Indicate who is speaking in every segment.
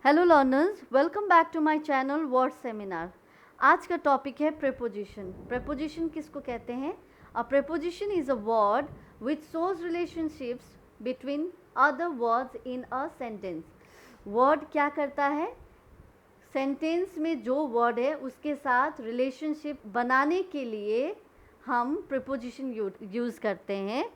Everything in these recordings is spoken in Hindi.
Speaker 1: Hello learners, welcome back to my channel word seminar. आज का टॉपिक है प्रेपोजिशन। प्रेपोजिशन किसको कहते हैं? A preposition is a word which shows relationships between other words in a sentence. Word क्या करता है? सेंटेंस में जो वर्ड है उसके साथ रिलेशनशिप बनाने के लिए हम प्रेपोजिशन यूज़ करते हैं,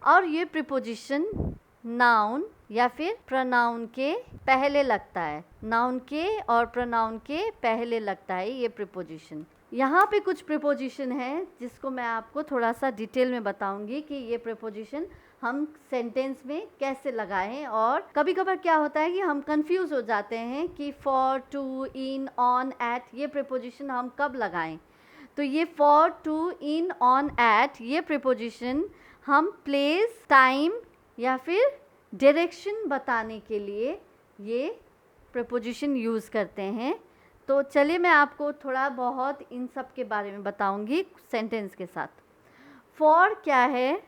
Speaker 1: और ये प्रीपोजिशन नाउन या फिर प्रोनाउन के पहले लगता है। नाउन के और प्रोनाउन के पहले लगता है ये प्रीपोजिशन। यहाँ पे कुछ प्रीपोजिशन है जिसको मैं आपको थोड़ा सा डिटेल में बताऊंगी कि ये प्रीपोजिशन हम सेंटेंस में कैसे लगाएं। और कभी कभार क्या होता है कि हम कंफ्यूज हो जाते हैं कि for, to, in, on, at ये प्रीपोजिशन हम कब लगाएं। तो ये for, to, in, on, at ये प्रीपोजिशन हम प्लेस, टाइम या फिर डायरेक्शन बताने के लिए ये प्रीपोजिशन यूज़ करते हैं। तो चलिए मैं आपको थोड़ा बहुत इन सब के बारे में बताऊंगी सेंटेंस के साथ। फॉर क्या है?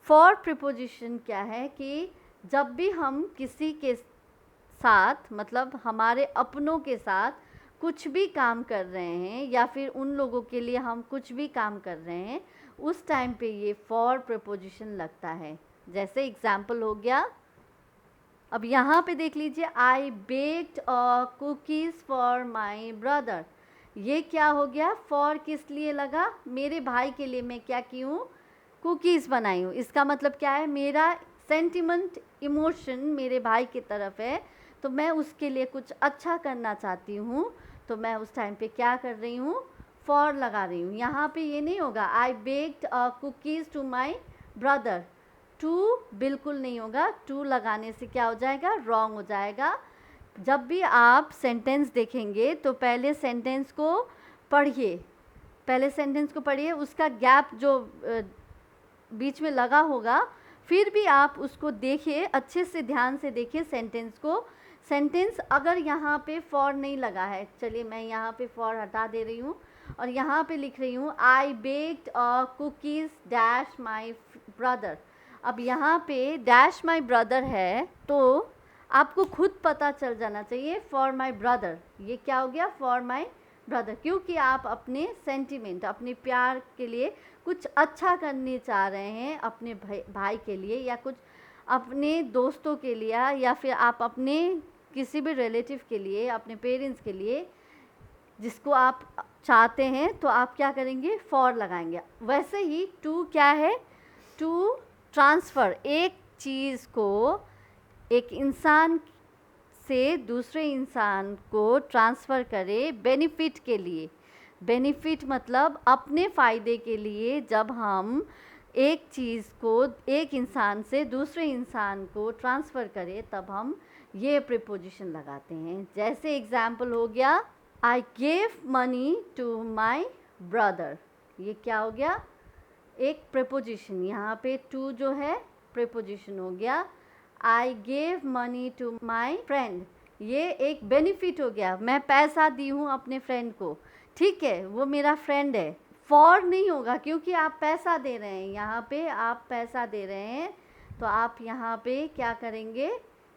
Speaker 1: फॉर प्रीपोजिशन क्या है कि जब भी हम किसी के साथ, मतलब हमारे अपनों के साथ कुछ भी काम कर रहे हैं या फिर उन लोगों के लिए हम कुछ भी काम कर रहे हैं, उस टाइम पे ये फॉर प्रीपोजिशन लगता है। जैसे एग्जाम्पल हो गया, अब यहाँ पे देख लीजिए, I baked a cookies for my brother. ये क्या हो गया? फॉर किस लिए लगा? मेरे भाई के लिए मैं क्या की हूँ? कुकीज़ बनाई हूँ। इसका मतलब क्या है? मेरा सेंटिमेंट, इमोशन मेरे भाई की तरफ है, तो मैं उसके लिए कुछ अच्छा करना चाहती हूँ, तो मैं उस टाइम पे क्या कर रही हूँ? फॉर लगा रही हूँ। यहाँ पे ये नहीं होगा I baked a cookies to my brother. To बिल्कुल नहीं होगा, टू लगाने से क्या हो जाएगा? रॉन्ग हो जाएगा। जब भी आप सेंटेंस देखेंगे तो पहले सेंटेंस को पढ़िए, उसका गैप जो बीच में लगा होगा, फिर भी आप उसको देखिए, अच्छे से ध्यान से देखिए सेंटेंस को। सेंटेंस अगर यहाँ पे फॉर नहीं लगा है, चलिए मैं यहाँ पे फॉर हटा दे रही हूँ और यहाँ पे लिख रही हूँ I baked a cookies dash my brother. अब यहाँ पे डैश माई ब्रदर है तो आपको खुद पता चल जाना चाहिए फॉर माई ब्रदर। ये क्या हो गया? फॉर माई ब्रदर, क्योंकि आप अपने सेंटिमेंट, अपने प्यार के लिए कुछ अच्छा करने चाह रहे हैं अपने भाई के लिए, या कुछ अपने दोस्तों के लिए, या फिर आप अपने किसी भी रिलेटिव के लिए, अपने पेरेंट्स के लिए जिसको आप चाहते हैं, तो आप क्या करेंगे? फॉर लगाएंगे। वैसे ही टू क्या है? टू ट्रांसफ़र, एक चीज़ को एक इंसान से दूसरे इंसान को ट्रांसफ़र करे बेनिफिट के लिए। बेनिफिट मतलब अपने फ़ायदे के लिए। जब हम एक चीज़ को एक इंसान से दूसरे इंसान को ट्रांसफ़र करें तब हम ये प्रीपोजिशन लगाते हैं। जैसे एग्जाम्पल हो गया, I gave money to my brother. ये क्या हो गया? एक प्रीपोजिशन। यहाँ पे टू जो है प्रीपोजिशन हो गया। I gave money to my friend, ये एक बेनिफिट हो गया, मैं पैसा दी हूँ अपने फ्रेंड को, ठीक है, वो मेरा फ्रेंड है। फॉर नहीं होगा क्योंकि आप पैसा दे रहे हैं, यहाँ पे आप पैसा दे रहे हैं, तो आप यहाँ पे क्या करेंगे?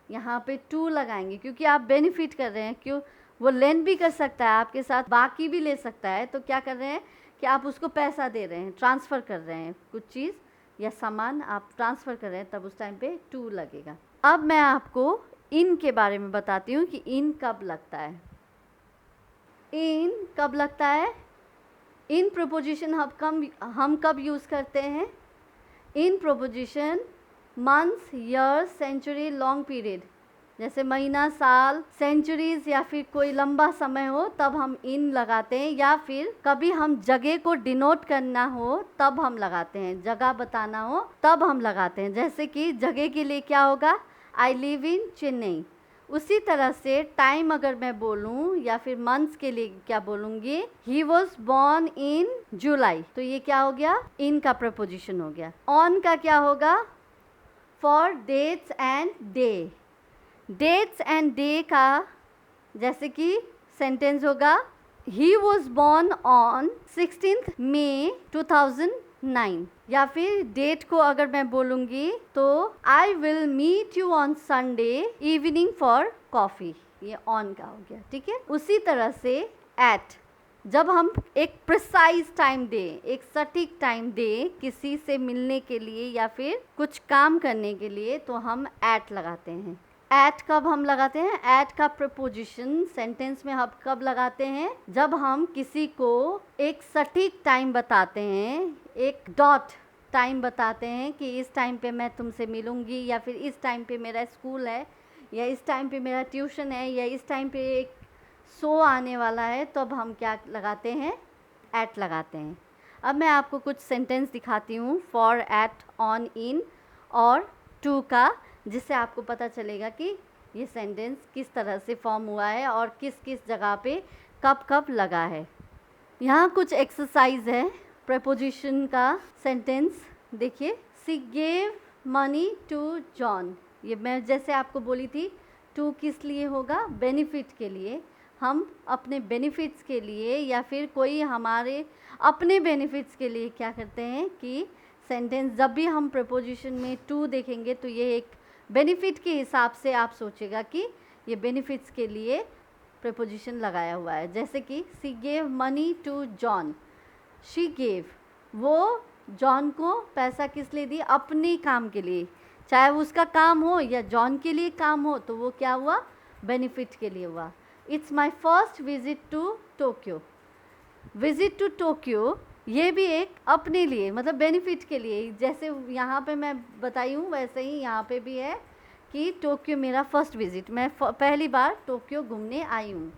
Speaker 1: यहाँ पे टू लगाएंगे क्योंकि आप बेनिफिट कर रहे हैं। क्यों? वो लेन भी कर सकता है आपके साथ, बाकी भी ले सकता है, तो क्या कर रहे हैं कि आप उसको पैसा दे रहे हैं, ट्रांसफ़र कर रहे हैं, कुछ चीज़ या सामान आप ट्रांसफ़र कर रहे हैं, तब उस टाइम पे टू लगेगा। अब मैं आपको इन के बारे में बताती हूँ कि इन कब लगता है। इन कब लगता है? इन प्रोपोजिशन हम कब यूज़ करते हैं? In preposition months, year, century, long period, जैसे महीना, साल, सेंचुरीज या फिर कोई लंबा समय हो तब हम इन लगाते हैं, या फिर कभी हम जगह को डिनोट करना हो तब हम लगाते हैं, जगह बताना हो तब हम लगाते हैं। जैसे कि जगह के लिए क्या होगा? आई लिव इन चेन्नई। उसी तरह से टाइम अगर मैं बोलूँ या फिर मंथ्स के लिए क्या बोलूँगी? ही वॉज बॉर्न इन जुलाई। तो ये क्या हो गया? इन का प्रपोजिशन हो गया। ऑन का क्या होगा? For dates and day. Dates and day का जैसे कि सेंटेंस होगा, he was born on 16 May 2009। या फिर डेट को अगर मैं बोलूँगी तो I will meet you on Sunday evening for coffee. ये ऑन का हो गया, ठीक है। उसी तरह से एट, जब हम एक प्रिसाइज टाइम दें, एक सटीक टाइम दें किसी से मिलने के लिए या फिर कुछ काम करने के लिए, तो हम एट लगाते हैं। एट कब हम लगाते हैं? एट का प्रपोजिशन सेंटेंस में हम कब लगाते हैं? जब हम किसी को एक सटीक टाइम बताते हैं, एक डॉट टाइम बताते हैं कि इस टाइम पे मैं तुमसे मिलूंगी, या फिर इस टाइम पे मेरा स्कूल है, या इस टाइम पे मेरा ट्यूशन है, या इस टाइम पे एक शो आने वाला है, तो अब हम क्या लगाते हैं? एट लगाते हैं। अब मैं आपको कुछ सेंटेंस दिखाती हूँ फॉर, एट, ऑन, इन और टू का, जिससे आपको पता चलेगा कि ये सेंटेंस किस तरह से फॉर्म हुआ है और किस किस जगह पे कब कब लगा है। यहाँ कुछ एक्सरसाइज है प्रेपोजिशन का सेंटेंस देखिए। She gave money to John, ये मैं जैसे आपको बोली थी, टू किस लिए होगा? बेनिफिट के लिए। हम अपने बेनिफिट्स के लिए या फिर कोई हमारे अपने बेनिफिट्स के लिए क्या करते हैं कि सेंटेंस जब भी हम प्रेपोजिशन में टू देखेंगे तो ये एक बेनिफिट के हिसाब से आप सोचेगा कि ये बेनिफिट्स के लिए प्रेपोजिशन लगाया हुआ है। जैसे कि she gave money to John, she gave, वो जॉन को पैसा किस लिए दी? अपने काम के लिए, चाहे वो उसका काम हो या जॉन के लिए काम हो, तो वो क्या हुआ? बेनिफिट के लिए हुआ। It's my first visit to Tokyo, visit to Tokyo ये भी एक अपने लिए मतलब बेनिफिट के लिए, जैसे यहाँ पे मैं बताई हूँ वैसे ही यहाँ पे भी है कि टोक्यो मेरा फर्स्ट विजिट, मैं पहली बार टोक्यो घूमने आई हूँ।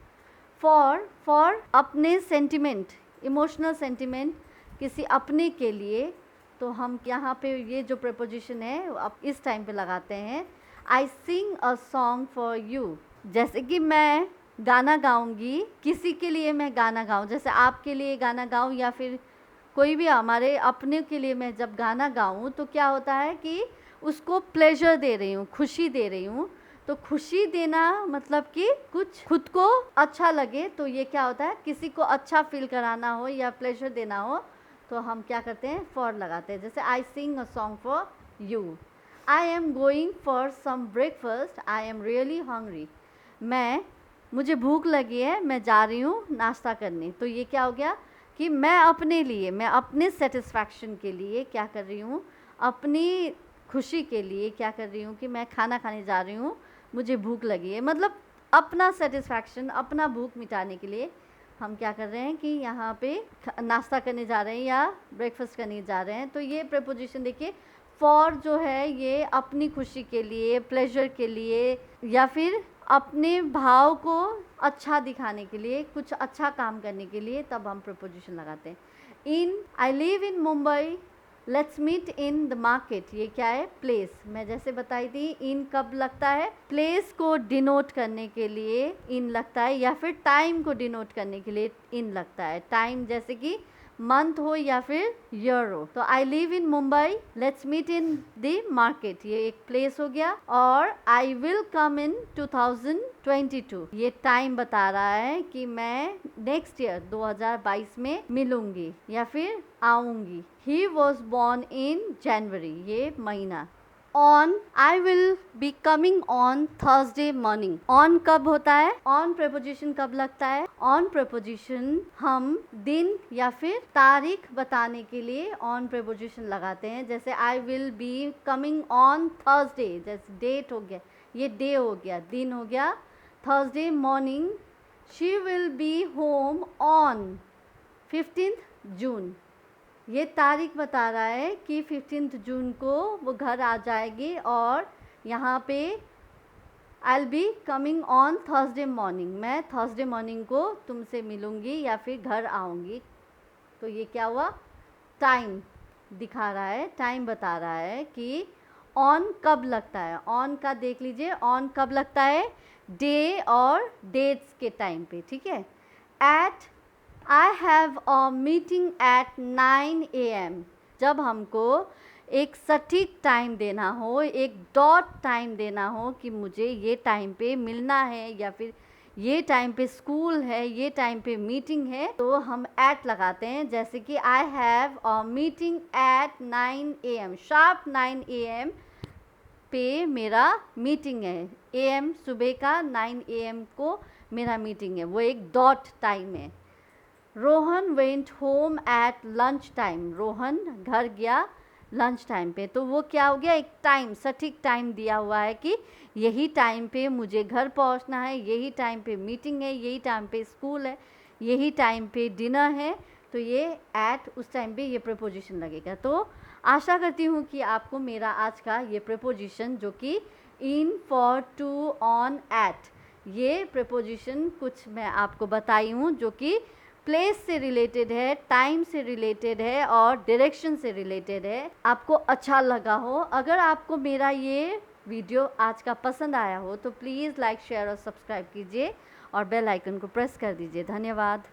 Speaker 1: फॉर अपने सेंटिमेंट, इमोशनल सेंटिमेंट किसी अपने के लिए, तो हम यहाँ पे ये जो प्रेपोजिशन है अब इस टाइम पे लगाते हैं। आई sing a song for you, जैसे कि मैं गाना गाऊंगी, किसी के लिए मैं गाना गाऊं, जैसे आपके लिए गाना गाऊं या फिर कोई भी हमारे अपने के लिए मैं जब गाना गाऊं तो क्या होता है कि उसको प्लेजर दे रही हूँ, खुशी दे रही हूँ। तो खुशी देना मतलब कि कुछ खुद को अच्छा लगे, तो ये क्या होता है? किसी को अच्छा फील कराना हो या प्लेजर देना हो तो हम क्या करते हैं? फॉर लगाते हैं। जैसे I sing a song for you, I am going for some breakfast, I am really hungry, मुझे भूख लगी है, मैं जा रही हूँ नाश्ता करने। तो ये क्या हो गया कि मैं अपने लिए, मैं अपने सेटिस्फैक्शन के लिए क्या कर रही हूँ? अपनी खुशी के लिए क्या कर रही हूँ कि मैं खाना खाने जा रही हूँ, मुझे भूख लगी है, मतलब अपना सेटिस्फैक्शन, अपना भूख मिटाने के लिए हम क्या कर रहे हैं कि यहाँ पे नाश्ता करने जा रहे हैं या ब्रेकफास्ट करने जा रहे हैं। तो ये प्रेपोजिशन देखिए, फॉर जो है ये अपनी खुशी के लिए, प्लेजर के लिए, या फिर अपने भाव को अच्छा दिखाने के लिए, कुछ अच्छा काम करने के लिए, तब हम प्रेपोजिशन लगाते हैं। In, I live in Mumbai, let's meet in the market, ये क्या है? प्लेस। मैं जैसे बताई थी इन कब लगता है? प्लेस को डिनोट करने के लिए इन लगता है, या फिर टाइम को डिनोट करने के लिए इन लगता है। टाइम जैसे कि मंथ हो या फिर ईयर हो। तो I live in Mumbai, let's meet in the market, ये एक प्लेस हो गया। और आई विल कम इन 2022, ये टाइम बता रहा है कि मैं नेक्स्ट ईयर 2022 में मिलूंगी या फिर आऊंगी। ही वॉज बॉर्न इन जनवरी, ये महीना। On, I will be coming on Thursday morning, on कब होता है? ऑन प्रेपोजिशन कब लगता है? ऑन प्रेपोजिशन हम दिन या फिर तारीख बताने के लिए ऑन प्रेपोजिशन लगाते हैं। जैसे I will be coming on Thursday, जैसे डेट हो गया, ये डे हो गया, दिन हो गया। Thursday morning, she will be home on 15 जून, ये तारीख बता रहा है कि 15 जून को वो घर आ जाएगी। और यहाँ पे I will be coming on Thursday morning, मैं थर्सडे मॉर्निंग को तुमसे मिलूँगी या फिर घर आऊँगी। तो ये क्या हुआ? टाइम दिखा रहा है, टाइम बता रहा है कि ऑन कब लगता है। ऑन का देख लीजिए, ऑन कब लगता है? डे और डेट्स के टाइम पे, ठीक है। At, I have a meeting at 9 AM, जब हमको एक सटीक टाइम देना हो, एक डॉट टाइम देना हो कि मुझे ये टाइम पे मिलना है या फिर ये टाइम पे स्कूल है, ये टाइम पे मीटिंग है, तो हम एट लगाते हैं। जैसे कि आई have a meeting at 9 AM, sharp 9 AM पे मेरा मीटिंग है, AM सुबह का 9 AM को मेरा मीटिंग है, वो एक डॉट टाइम है। Rohan went home at lunch time, Rohan घर गया लंच टाइम पे, तो वो क्या हो गया, एक टाइम, सटीक टाइम दिया हुआ है कि यही टाइम पे मुझे घर पहुंचना है, यही टाइम पे मीटिंग है, यही टाइम पे स्कूल है, यही टाइम पे डिनर है, तो ये एट उस टाइम पे ये प्रीपोजिशन लगेगा। तो आशा करती हूँ कि आपको मेरा आज का ये प्रीपोजिशन जो कि इन, फॉर, टू, ऑन, एट, ये प्रीपोजिशन कुछ मैं आपको बताई हूँ जो कि प्लेस से रिलेटेड है, टाइम से रिलेटेड है और डायरेक्शन से रिलेटेड है। आपको अच्छा लगा हो, अगर आपको मेरा ये वीडियो आज का पसंद आया हो तो प्लीज़ लाइक, शेयर और सब्सक्राइब कीजिए और बेल आइकन को प्रेस कर दीजिए। धन्यवाद।